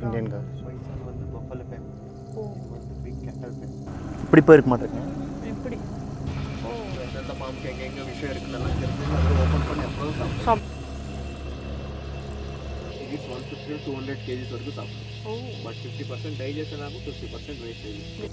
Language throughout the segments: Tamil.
Indian car. பைசான் வந்து பஃபலோ ஃபேமிலி. இது வந்து பிக் கேட்டல் ஃபேமிலி. இப்படி போயிருக்க மாட்டேங்க. எப்படி எந்தெந்த பாம்புக்கு எங்கெங்கே விஷயம் இருக்குன்னெல்லாம் தெரிஞ்சு அதை ஓப்பன் பண்ணி எப்போதும் சாப்பிடும். இட்ஸ் 150 to 200 kgs வரைக்கும் சாப்பிடும். பட் 50% டைஜஷன் ஆகும், 50% வேஸ்டேஜ்.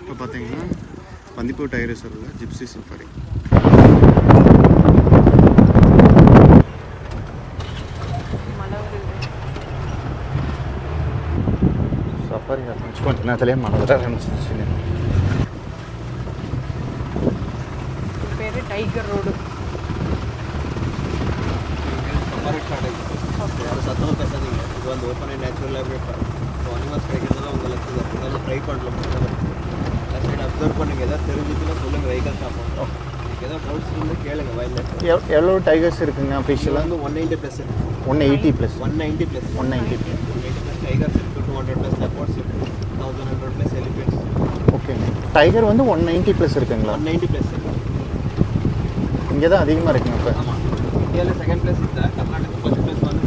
இப்போ பார்த்தீங்கன்னா பந்திப்பூர் டைகர் ரிசர்வில் ஜிப்சி சஃபாரி. சஃபாரி ஆரம்பிச்சு கொஞ்சம் நேரத்துலேயே மழை வர ஆரம்பிச்சிருச்சுங்க. பேர் டைகர் ரோடு. யாரும் சத்தமாக பேசாதீங்க. இது வந்து open and natural laboratory. So animals கிடைக்கிறதெல்லாம் உங்களுக்கு உங்களால் ட்ரை பண்ணலாம். சைடு அப்சர்வ் பண்ணுங்கள். எதாவது தெரிஞ்சுச்சுன்னா சொல்லுங்கள். வெஹிக்கல் ஷாப் பண்ணுறோம். எனக்கு எதாவது டவுட்ஸ் இருந்தால் கேளுங்க. வைல்ட் லைஃப் எவ்வளோ டைகர்ஸ் இருக்குங்க அஃபிஷியலாக? வந்து 190+ இருக்குது. 180+. 190+. 190+. டைகர்ஸ் இருக்குது, 200+ லெப்பர்ட்ஸ் இருக்குது, 1100+ எலிஃபென்ட்ஸ். ஓகே. டைகர் வந்து 190+ இருக்குங்களா? 190+ இருக்குது. இங்கே தான் அதிகமாக இருக்குங்க இப்போ. ஆமாம். இந்தியாவில் செகண்ட் பிளேஸ் இல்லை. கர்நாடகா ஃபர்ஸ்ட் பிளேஸ் வந்து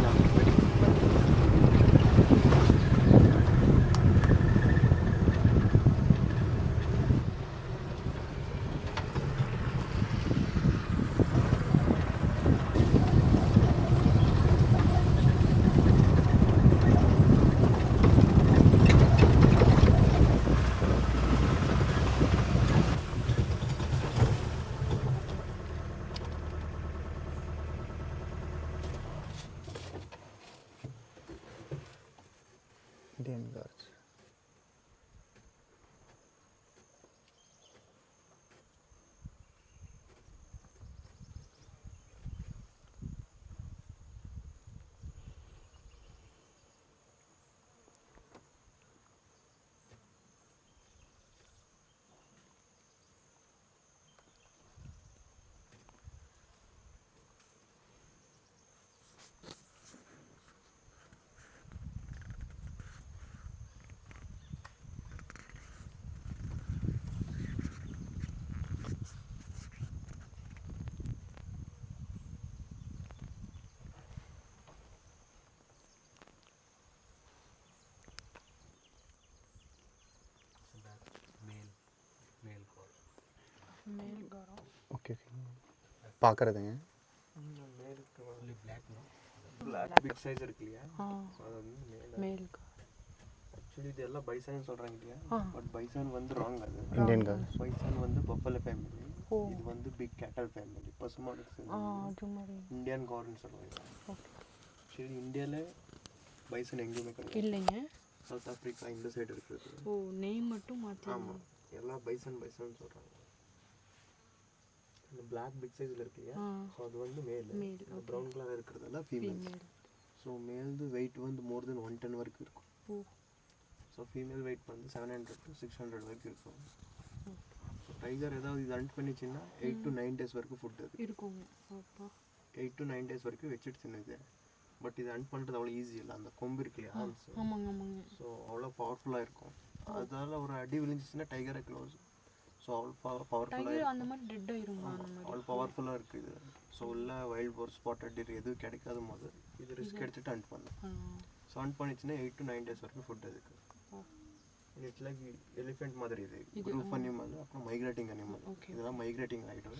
இந்தியன் கார்ஸ். ஓகே பார்க்குறதுங்க. பிளாக் பிக் சைஸ் இருக்கு இல்லையா, அது வந்து மேல். ஆக்சுவலி இது எல்லாம் பைசான் சொல்கிறாங்க இல்லையா, பட் பைசான் வந்து ராங். அது இந்தியன் கார். பைசான் வந்து பஃபலோ ஃபேமிலி. இது வந்து பிக் கேட்டல் ஃபேமிலி. பசுமாடு இந்தியன் கார்னு சொல்லுவாங்க. ஆக்சுவலி இந்தியாவில் பைசன் எங்கேயுமே கிடையாது. இல்லைங்க. சவுத் ஆஃப்ரிக்கா இந்த சைடு இருக்குது. நேம் மட்டும் மாற்றி. ஆமாம், எல்லாம் பைசன் சொல்கிறாங்க. இந்த பிளாக் பிக் சைஸில் இருக்கு இல்லையா, ஸோ அது வந்து மேல். ப்ரௌன் கலர் இருக்கிறதெல்லாம் ஃபீமேல். ஸோ மேல்து வெயிட் வந்து மோர் தென் 110 வரைக்கும் இருக்கும். ஸோ ஃபீமேல் வெயிட் வந்து 700 to 600 வரைக்கும் இருக்கும். ஸோ டைகர் ஏதாவது இது ஹண்ட் பண்ணிச்சுன்னா 8 to 9 days வரைக்கும் ஃபுட் இருக்கும். 8 to 9 days வரைக்கும் வச்சுட்டு இது. பட் இது ஹண்ட் பண்ணுறது அவ்வளோ ஈஸி இல்லை. அந்த கொம்பு இருக்கு இல்லையா, ஸோ அவ்வளோ பவர்ஃபுல்லாக இருக்கும். அதனால ஒரு அடி விழுந்துச்சுன்னா டைகரை க்ளோஸ். ஸோ அவ்வளோ பவர்ஃபுல்லாக அந்த மாதிரி டெட் ஆயிருமா? அவ்வளோ பவர்ஃபுல்லாக இருக்குது இது. ஸோ உள்ள வைல்ட் போர், ஸ்பாட்டட் டீர் எதுவும் கிடைக்காத போது இது ரிஸ்க் எடுத்துகிட்டு ஹண்ட் பண்ணலாம். ஸோ ஹண்ட் பண்ணிச்சுன்னா 8 to 9 days வரைக்கும் ஃபுட் அதுக்கு. இட்ஸ் லைக் எலிஃபென்ட் மாதிரி. இது குரூப் அனிமல், அப்புறம் மைக்ரேட்டிங் அனிமல். இதெல்லாம் மைக்ரேட்டிங் ஆகிடும்.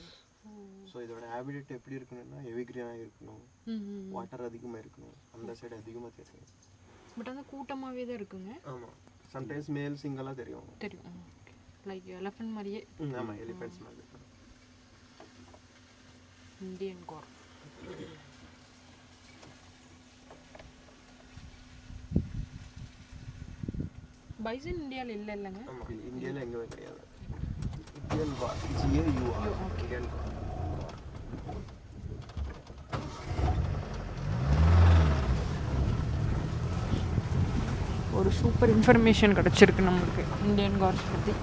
ஸோ இதோட ஹேபிடேட் எப்படி இருக்கணும்னா எவிக்ரீனாக இருக்கணும், வாட்டர் அதிகமாக இருக்கணும், அந்த சைடு அதிகமாக தெரியும். பட் அந்த கூட்டமாகவே தான் இருக்குங்க. ஆமாம், சம்டைம்ஸ் மேல் சிங்கெல்லாம் தெரியும். லைக் எலிஃபென்ட் மாதிரியே. ஆமாம், எலிஃபென்ட்ஸ் மாதிரி. Indian car. பைசன் இந்தியாவில் இல்லைங்க. ஆமாம், இந்தியாவில் எங்கேயுமே கிடையாது. Indian car, GAUR, Indian car. ஒரு சூப்பர் இன்ஃபர்மேஷன் கிடச்சிருக்கு நம்மளுக்கு இந்தியன் கார்ஸ் பற்றி.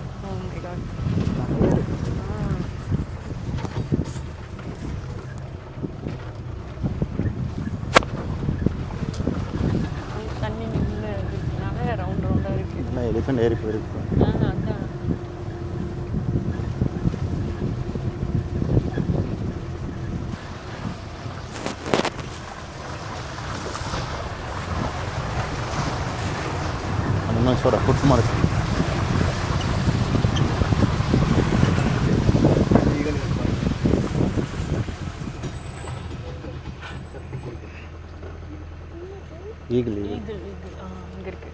எலிஃபெண்ட் ஏறி போயிருக்கு. அதான் Sort of food mark. Eagle. இங்கே இருக்கு.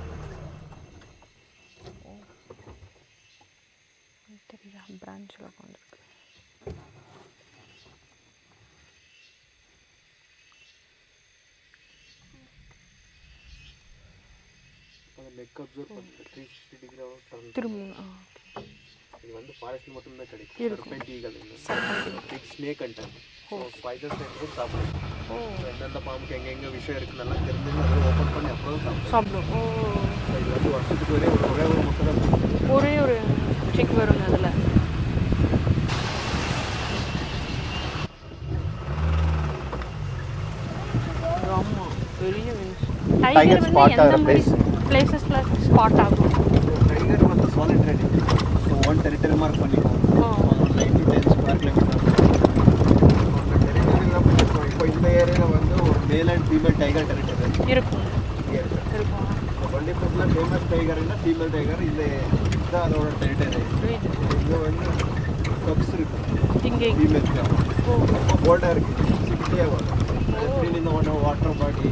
தெரியல, பிரான்ச்சில் உட்காந்துருக்கு. நெக் அப்சர்வ் பண்ணுறது 360 டிகிரி டர்ன் திரும்ப இது வந்து ஃபாரஸ்ட்டில் மட்டும்தான் கிடைக்கும். Serpent eagle big snake under. Spider snake கூட சாப்பிடும். எந்தெந்த பாம்புக்கு எங்கெங்கே விஷயம் இருக்குன்னு தெரிஞ்சு அதை ஓப்பன் பண்ணி அப்புறம் சாப்பிடும். இது வந்து வருஷத்துக்கு ஒரே ஒரு முட்டை தான் ஒரே ஒரு சிக் வருங்க அதில். ஆமாம், பெரிய டைகர் வந்து எந்த மாதிரி பிளேசஸ்ல ஸ்பாட் ஆகும்? டைகர் வந்து solitary. So one territory mark பண்ணிக்கோம். 9 to 10 ஸ்கொயர் கிலோமீட்டர் டெரிட்டரியில் பண்ணியிருக்கோம். இப்போ இந்த ஏரியாவில் வந்து ஒரு male and female tiger territory இருக்கும். பண்டிப்பூரில் ஃபேமஸ் டைகர்னா ஃபீமேல் டைகர். இதுதான் அதோட டெரிட்டரி. இங்கே வந்து கப்ஸ் இருக்குது. இங்கே ஃபீமேல்ஸ்க்கு ரொம்ப போல்டாக இருக்குது. சிக்ஸ்டே வரும். எப்படி இந்த வாட்டர் பாடி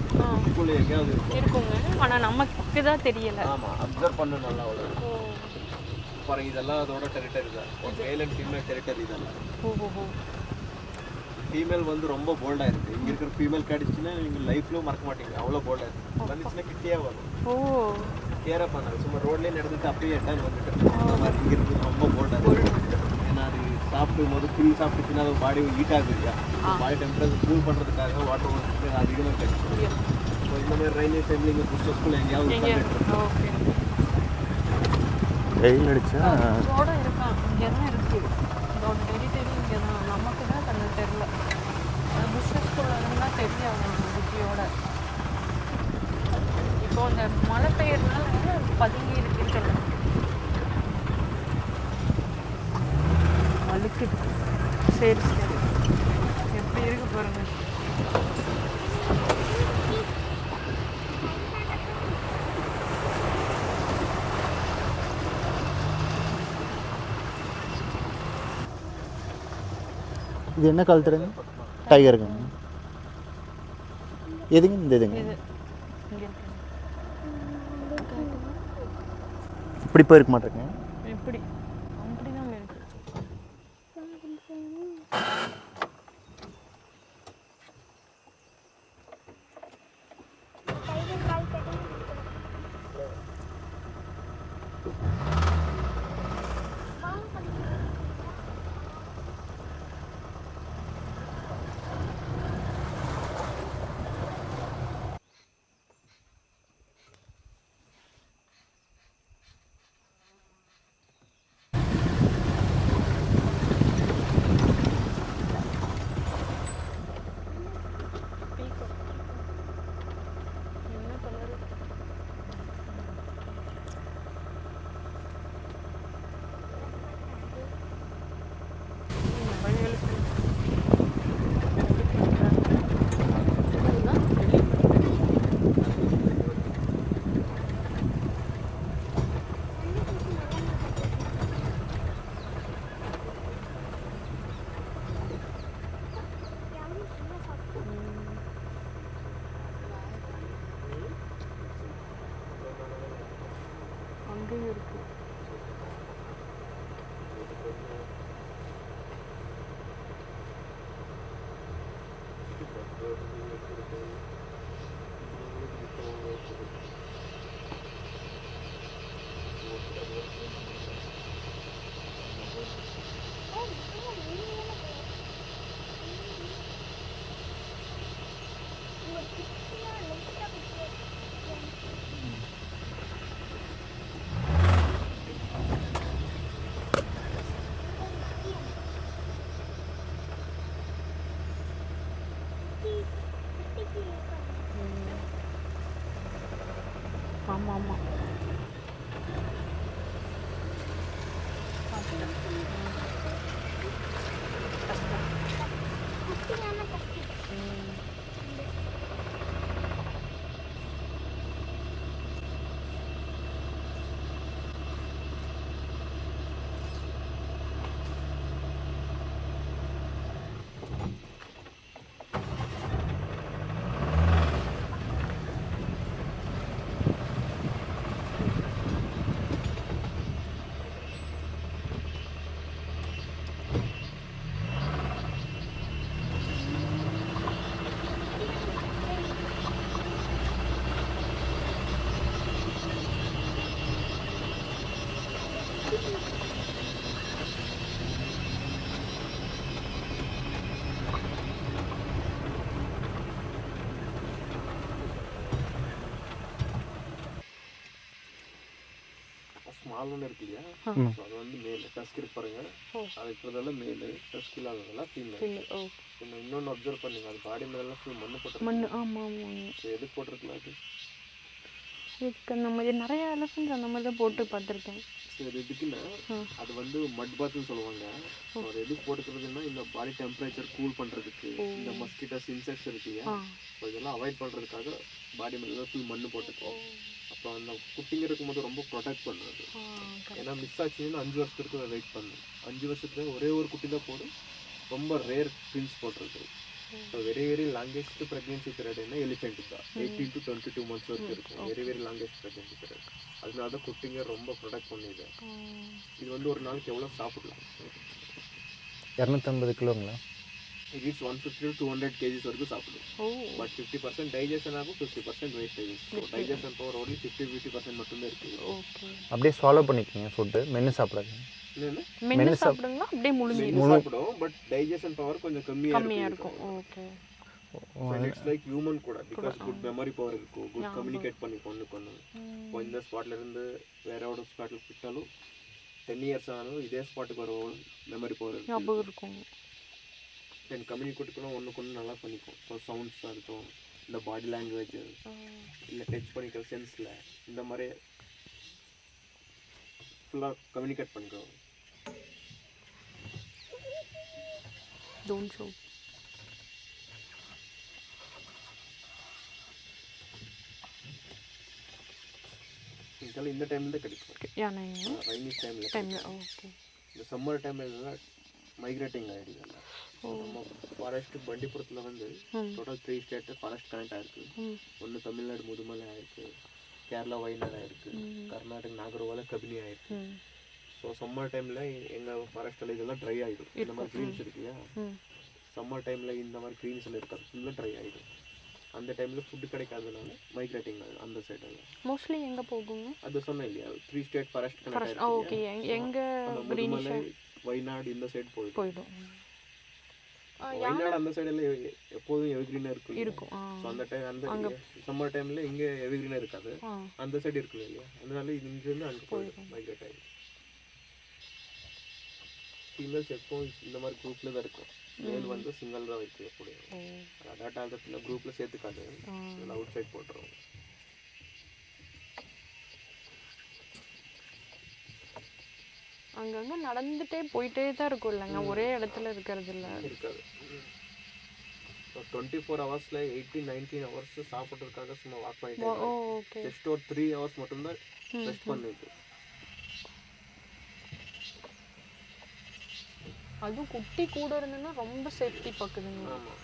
ஸ்கூல் எங்கேயாவது இருக்குங்க. ஆனால் நமக்கு தான் தெரியலை. ஆமாம், அப்சர்வ் பண்ண நல்லா அவ்வளோ பாருங்க. இதெல்லாம் அதோட டெரிட்டரி தான். மேல் அண்ட் ஃபீமேல் டெரிட்டரி இதெல்லாம். ஃபீமேல் வந்து ரொம்ப போல்டாக இருக்குது. இங்கே இருக்கிற ஃபீமேல் கிடச்சின்னா நீங்கள் லைஃப்லையும் மறக்க மாட்டீங்க. அவ்வளோ போல்டாக இருக்குது. வந்துச்சுன்னா கிட்டே வரும். கேராக பண்ணாங்க. சும்மா ரோட்லேயே நடந்துட்டு அப்படியே எட்டான் வந்துட்டு அந்த மாதிரி. இங்கே இருக்குது ரொம்ப போல்டாக இருக்குது. ஏன்னா அது சாப்பிடும் போது புல் சாப்பிட்டுச்சுன்னா அது பாடி ஹீட் ஆகுது இல்லையா? பாடி டெம்பரேச்சர் கூல் பண்ணுறதுக்காக வாட்டர் அதிகமாக கிடைக்கும். ஸோ இந்த மாதிரி ரெய்னி டைமில் இங்கே புஷ்ஷஸ்குள்ளே எங்கேயாவது வெயில் அடிச்சா இதோட இருக்கா? இங்கே தான் இருக்குது. இதோட டெரிட்டரி இங்கே தான். நமக்கு தான் கண்ணு தெரில. புஷ்ஷஸ்குள்ள இருந்தால் தெரியும் புத்தியோட. இப்போ இந்த மழை பெய்யறதுனால பதுங்கி இருக்குன்னு சொல்லுவேன். அழுக்குது. சரி சரி, எப்படி இருக்கு பாருங்க. இது என்ன கழுத்துறங்க? டைகருங்க. எதுங்க இந்த இதுங்க? இப்படி போயிருக்க மாட்டேங்க. எப்படி அப்படிதான் இருக்கு. அங்கேயும் இருக்கு. ஆமாம் ஆமாம். ஸ்மால் ஒன்று இருக்கு இல்லையா, ஸோ அது வந்து மேல் டஸ்க் இருக்கு பாருங்க, அது இருக்கிறதெல்லாம் மேல், டஸ்க் இல்லாததெல்லாம் ஃபீமேல். இன்னொன்று அப்சர்வ் பண்ணுங்க, அது பாடி மேலாம் ஃபுல் மண்ணு போட்டு மண். ஆமாம் ஆமாம். ஸோ எதுக்கு போட்டிருக்கலாம் அது? இதுக்கு அந்த மாதிரி நிறைய எலஃபன்ஸ் அந்த மாதிரி தான் போட்டு பார்த்துருக்கேன். ஸோ இது எதுக்குன்னா, அது வந்து மட் பாத்னு சொல்லுவாங்க. ஸோ அது எதுக்கு போட்டுக்கிறதுன்னா, இந்த பாடி டெம்பரேச்சர் கூல் பண்ணுறதுக்கு, இந்த மஸ்கிட்டோஸ் இன்செக்ட்ஸ் இருக்கு இல்லையா, ஸோ இதெல்லாம் அவாய்ட் பண்ணுறதுக்காக பாடி மேலே ஃபுல் மண்ணு போட்டுக்கோம். அப்போ அந்த குட்டிங்க இருக்கும்போது ரொம்ப ப்ரொடெக்ட் பண்ணுறது. ஏன்னா மிஸ் ஆச்சுன்னா 5 வருஷத்துக்கு வெயிட் பண்ணணும். 5 வருஷத்துக்கு ஒரே ஒரு குட்டி தான் போடும். ரொம்ப ரேர் ட்வின்ஸ் போட்டிருக்கு. So very very longest pregnancy period என்ன எலிஃபென்ட் தான் 18 to 22 months வரைக்கும் இருக்கும். Very very longest pregnancy period. அதனால தான் குட்டிங்க ரொம்ப ப்ரொடெக்ட் பண்ணிது. இது வந்து ஒரு நாளைக்கு எவ்வளோ சாப்பிடலாம்? 250 கிலோங்களா? இட் இஸ் 150 to 200 kgs வரைக்கும் சாப்பிடும். பட் 50% டைஜஷன் ஆகும், 50% wastage. So digestion power only 50% மட்டும்தான் இருக்குது. அப்படியே ஃபாலோ பண்ணிக்கோங்க ஃபுட்டு, மென்று சாப்பிடாது. மென்று சாப்பிடுங்களா? அப்படியே முழுங்கி சாப்பிடும். பட் டைஜஷன் பவர் கொஞ்சம் கம்மியாக இருக்கும். ஓகே. இட்ஸ் லைக் ஹியூமன் கூட, பிகாஸ் குட் மெமரி பவர் இருக்கும், குட் கம்யூனிகேட் பண்ணி கொண்டு இப்போ இந்த ஸ்பாட்ல இருந்து வேற ஒரு ஸ்பாட்ல விட்டாலும் 10 years ஆனாலும் இதே ஸ்பாட்டுக்கு வர மெமரி பவர் இருக்கும். தென் கம்யூனிகேட் கூட ஒன்றுக்கு ஒன்று நல்லா பண்ணிக்கும். ஸோ சவுண்ட்ஸாக இருக்கும், இந்த பாடி லாங்குவேஜ், இல்லை டச் பண்ணிக்கிற சென்ஸில், இந்த மாதிரி ஃபுல்லாக கம்யூனிகேட் பண்ணிக்கிறோம். Don't show. இதெல்லாம் இந்த டைம்ல தான் கிடைக்கும். ரைனி டைம்ல. ஓகே. இந்த சம்மர் டைம்ல மைக்ரேட்டிங் ஆகிடுது. நம்ம ஃபாரஸ்ட் பண்டிபுரத்தில் வந்து டோட்டல் 3 ஸ்டேட் ஃபாரஸ்ட் கனெக்ட் ஆகிருக்கு. ஒன்று தமிழ்நாடு முதுமலை ஆயிருக்கு, கேரளா வயநாடு ஆயிருக்கு, கர்நாடகா நாகர்கோவில் கபினி ஆயிருக்கு. ஸோ சம்மர் டைமில் எங்கள் ஃபாரஸ்ட்டில் இதெல்லாம் ட்ரை ஆகிடும். இந்த மாதிரி க்ரீன்ஸ் இருக்கு இல்லையா, சம்மர் டைமில் இந்த மாதிரி க்ரீன்ஸ் எல்லாம் இருக்காது, ஃபுல்லாக ட்ரை ஆகிடும். அந்த டைமில் ஃபுட்டு கிடைக்காதனால மைக்ரேட்டிங் ஆகுது அந்த சைடில். மோஸ்ட்லி எங்கே போகுங்க? அது சொன்னேன் இல்லையா, 3 ஸ்டேட் ஃபாரஸ்ட் கனெக்ட் ஓகே. எங்கள் முதுமலை வயநாடு இந்த சைடு போயிடும். வயநாடு அந்த சைடில் எப்போதும் எவர்கிரீனாக இருக்கும். ஸோ அந்த டைம் அந்த சம்மர் டைமில் இங்கே எவர்கிரீனாக இருக்காது, அந்த சைடு இருக்குல்ல இல்லையா, அதனால இங்கேருந்து அங்கே போயிடும், மைக்ரேட் ஆகிடும். ஃபீமேல்ஸ் எப்போவும் இந்த மாதிரி குரூப்பில் தான் இருக்கும். மேல் வந்து சிங்கிள் தான் வைக்க முடியும். அடாட் ஆகிறதுல குரூப்பில் சேர்த்துக்காது, இதில் அவுட் சைட் போட்டுரும். அங்கங்கே நடந்துகிட்டே போயிட்டே தான் இருக்கும் இல்லைங்க, ஒரே இடத்துல இருக்கிறது இல்லை. இருக்காது. 24 hours 18-19 hours சாப்பிட்றதுக்காக சும்மா வாக் பண்ணிட்டு ஜஸ்ட் ஒரு 3 hours மட்டும்தான் ரெஸ்ட் பண்ணிட்டு. அதுவும் குட்டி கூட இருந்ததுன்னா ரொம்ப சேஃப்டி பார்க்குதுங்க. ஆமாம்.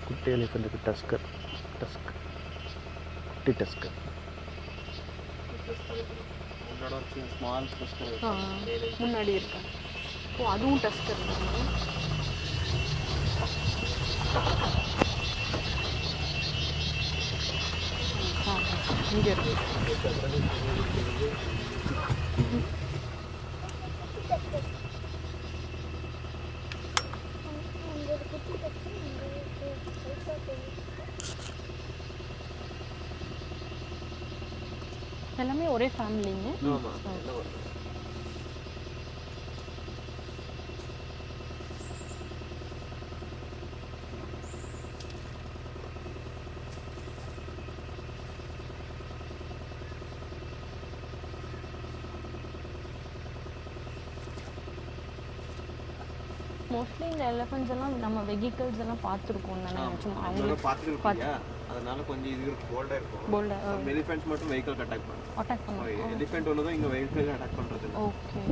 குட்டி எலிஃபெண்ட்டுக்கு டஸ்கர், குட்டி டஸ்கர். அதோட ஒரு சின்ன ஸ்மால் டஸ்கர் முன்னாடி இருக்கா? ஓ அதுவும் டஸ்கர் தானே? இங்கே இருக்கு. எல்லாமே ஒரே ஃபேமிலிங்க? ஆமாம் எல்லாம் வரும். மோஸ்ட்லி இந்த எலிஃபென்ட்ஸ் எல்லாம் நம்ம வெஹிக்கல்ஸ் எல்லாம் பார்த்துருக்கோம் தானே? சும்மா அவங்க அவங்க பார்த்துருக்கீங்க, அதனால கொஞ்சம் இது போல்டாக இருக்கும். போல்டாக எலிஃபென்ட்ஸ் மட்டும் வெஹிக்கல் அட்டாக் பண்ணும். அட்டாக் பண்ணுவோம். எலிஃபென்ட் ஒன்று தான் இங்கே வெஹிக்கல் அட்டாக் பண்ணுறது. ஓகே.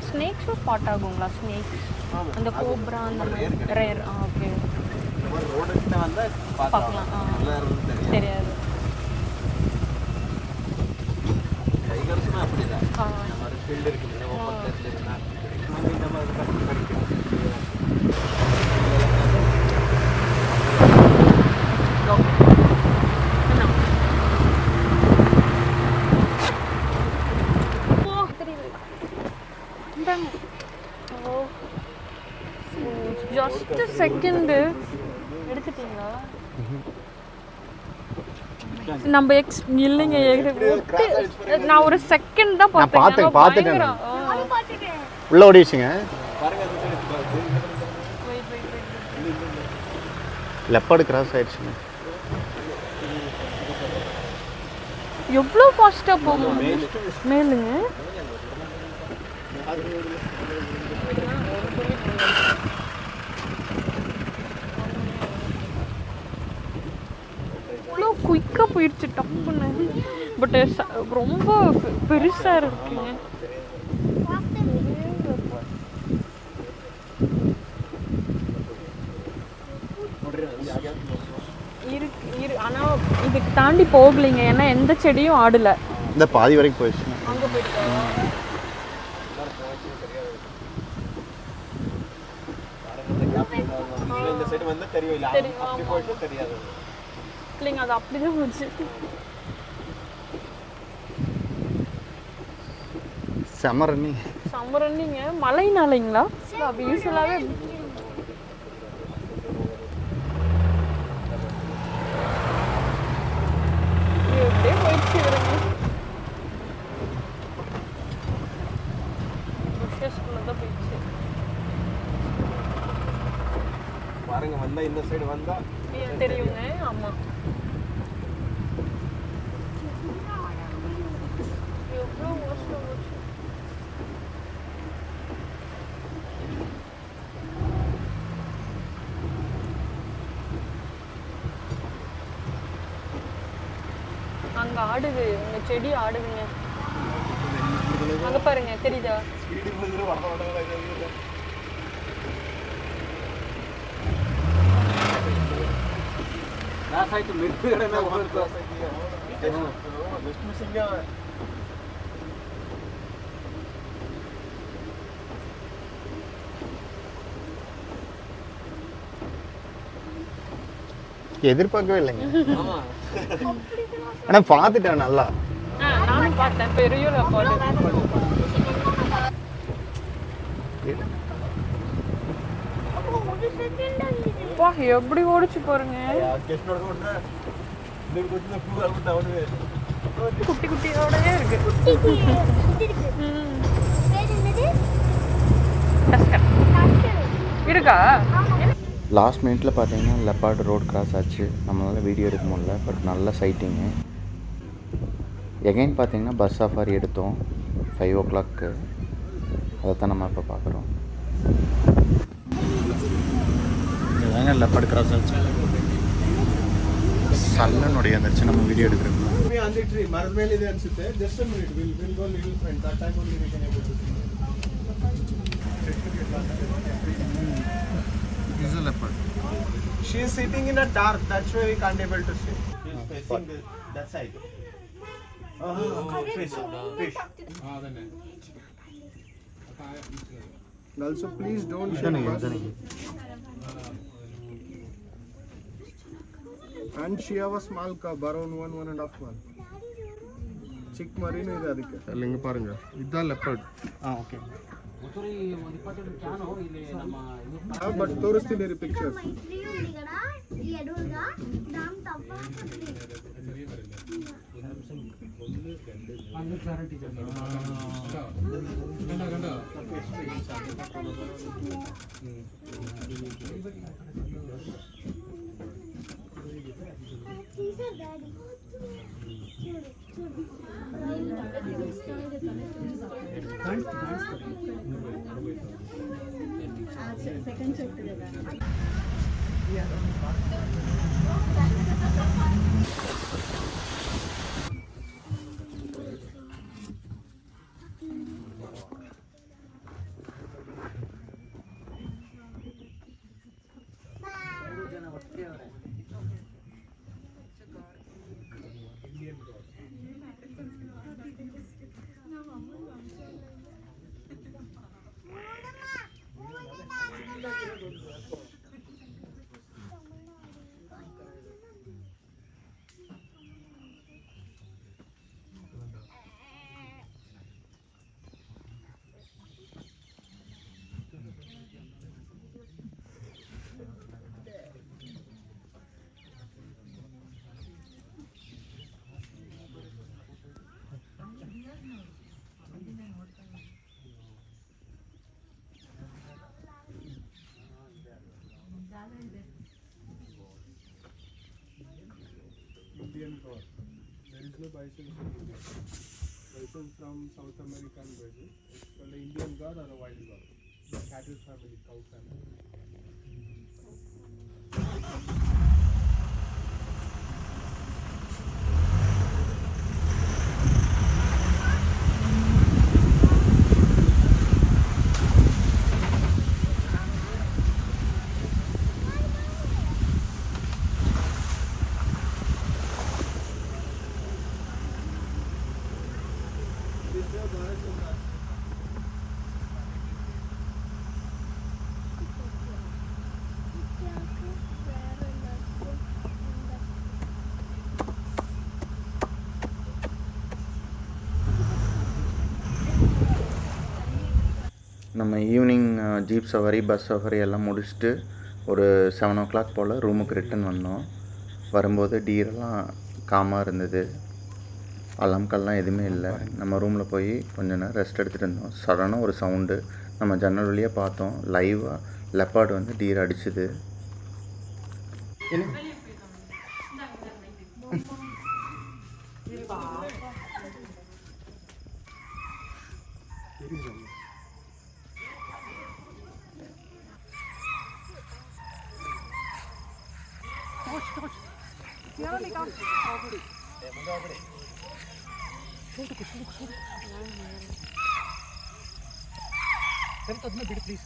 ஸ்னேக்ஸும் ஸ்பாட் ஆகுங்களா? ஸ்னேக்ஸ் அந்த கோப்ரா அந்த ரேர். ஓகே. ரோடுகிட்ட வந்தால் பார்க்கலாம். தெரியாது. டைகர்ஸ்னா அப்படிதான். நம்ம ஒரு ஃபீல்டு இருக்குது, ஓப்பன் ஃபீல்டு இருக்குன்னா நம்ம அது படிக்கணும். ஜஸ்ட் செகண்ட் எடுத்துட்டீங்களா? நம்ம இல்லைங்க, நான் ஒரு செகண்ட் தான் பார்த்துட்டேன். உள்ள ஓடிடுச்சுங்க. லெப்பர்டு கிராஸ் ஆயிடுச்சுங்க. எவ்வளோ ஃபாஸ்ட்டாக போகும் மேலுங்க. இவ்வளோ குயிக்காக போயிடுச்சு டப்புன்னு. பட் ரொம்ப பெருசாக இருக்குங்க. ஆனால் இதுக்கு தாண்டி போகலைங்க, ஏன்னா எந்த செடியும் ஆடலை. இந்த பாதி வரைக்கும் போயிடுச்சு. அங்கே போயிட்டு இல்லைங்க, அது அப்படிதான் போச்சு. சமரணிங்க மழைனாலைங்களா? அப்படி யூஸ்வலாகவே எப்படியே போயிடுச்சு வருங்க. புஷஸ்குள்ள தான் போயிடுச்சு. பாருங்க, வந்தா இந்த சைடு வந்தா தெரியுங்க. ஆமா, எவ்வளோ மோசம் போச்சு. அங்கே ஆடுது, அங்கே செடி ஆடுதுங்க. அங்கே பாருங்க, தெரியுதா? எதிர்பார்க்கவே இல்லைங்க. ஆனால் பார்த்துட்டேன் நல்லா. நானும் பார்த்தேன், பெரிய லெப்பர்டு. வா, எப்படி ஓடிச்சு பாருங்க. குட்டி குட்டியோடயே இருக்கு. இருக்கா? லாஸ்ட் மினிட்ல பார்த்தீங்கன்னா லெப்பார்டு ரோடு கிராஸ் ஆச்சு. நம்மளால வீடியோ எடுக்க முடியல, பட் நல்ல சைட்டிங்கு. எகைன் பார்த்தீங்கன்னா பஸ் சஃபாரி எடுத்தோம் 5 o'clock. அதைத்தான் நம்ம இப்போ பார்க்குறோம். இதுதாங்க லெப்பார்டு கிராஸ் ஆச்சு. சல்லனுடைய வந்துருச்சு நம்ம வீடியோ எடுக்கிறோம். அந்த ட்ரீ மರದ ಮೇಲೆ ಇದೆ ಅನ್ಸುತ್ತೆ. Just a minute, we'll go little front. That time only we can able to see. Is a leopard. She is sitting in a dark, that's why we can't able to see. She is facing that side. Fish. Also please don't shake. And she have a small cub around 1.5 month. ಚಿಕ್ಕ ಮರಿನೂ ಇದೆ ಅದಕ್ಕೆ. ಅಲ್ಲಿ ಹಿಂಗೆ ಪಾರುಂಗ ಇದ್ದ ಲೆಪರ್ಡ್. ಓಕೆ. ಬಟ್ ತೋರಿಸ್ತೀನಿ ರೀ pictures. Indian core. There is no bison from India. Bison from South America and Brazil. It's called an Indian god or a wild god. The cattle family, cow family. நம்ம ஈவினிங் ஜீப் சவாரி பஸ் சவாரி எல்லாம் முடிச்சுட்டு ஒரு 7 o'clock போல் ரூமுக்கு ரிட்டன் வந்தோம். வரும்போது டீரெல்லாம் காமாக இருந்தது. அலாம்கல்லாம் எதுவுமே இல்லை. நம்ம ரூமில் போய் கொஞ்ச நேரம் ரெஸ்ட் எடுத்துகிட்டு இருந்தோம். சடனாக ஒரு சவுண்டு நம்ம ஜன்னல் வழியாக பார்த்தோம். லைவாக லெப்பார்டு வந்து டீர் அடிச்சுது. ಅದನ್ನ ಬಿಡಿ ಪ್ಲೀಸ್.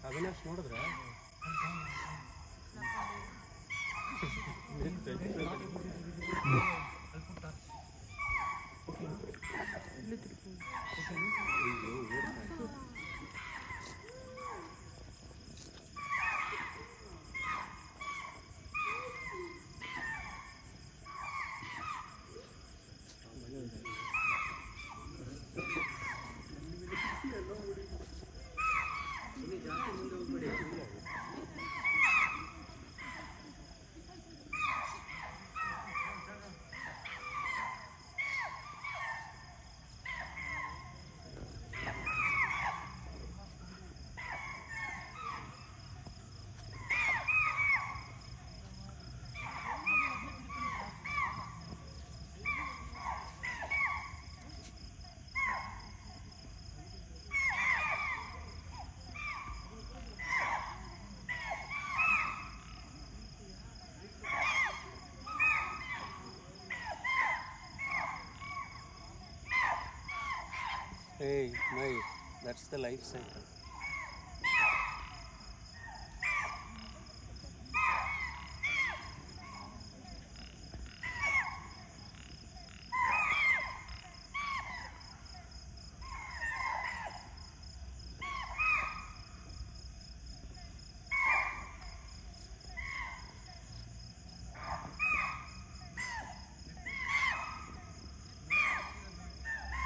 ಅವಿನಾಶ್ ನೋಡಿದ್ರೆ Hey, May, that's the life cycle.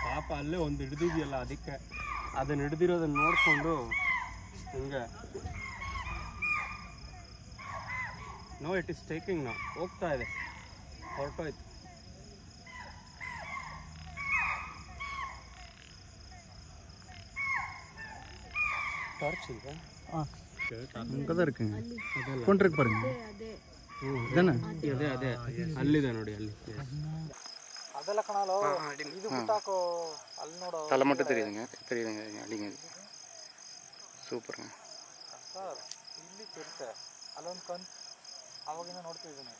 ಪಾಪ ಅಲ್ಲೇ ಒಂದು ಹಿಡಿದಿದೆಯಲ್ಲ, ಅದಕ್ಕೆ ಅದನ್ನು ಹಿಡಿದಿರೋದನ್ನು ನೋಡಿಕೊಂಡು ಹಿಂಗೆ ನೋ ಇಟ್ ಇಸ್ ಟೇಕಿಂಗ್ ನಾವು ಹೋಗ್ತಾ ಇದೆ, ಹೊರಟೋಯ್ತು. டார்ச் இல்ல அங்கே தான் இருக்குங்க, கொண்டிருக்கு பாருங்க. ಅದೇ ಅದೇ ಅಲ್ಲಿದೆ ನೋಡಿ, ಅಲ್ಲಿ ಅದೆಲ್ಲ ಕಣಲು ಇದು ಬಿಟ್ಟಾಕೋ, ಅಲ್ಲಿ ನೋಡು தலை மட்டும் தெரியுதுங்க, தெரியுதுங்க அடிங்க. ಸೂಪರ್ங்க ಸರ್. ಇಲ್ಲಿ ತಿರುತ್ತೆ ಅಲ್ಲೊಂದು ಕಣ್, ಅವಾಗಿಂದ ನೋಡ್ತಿದ್ದೀನಿ.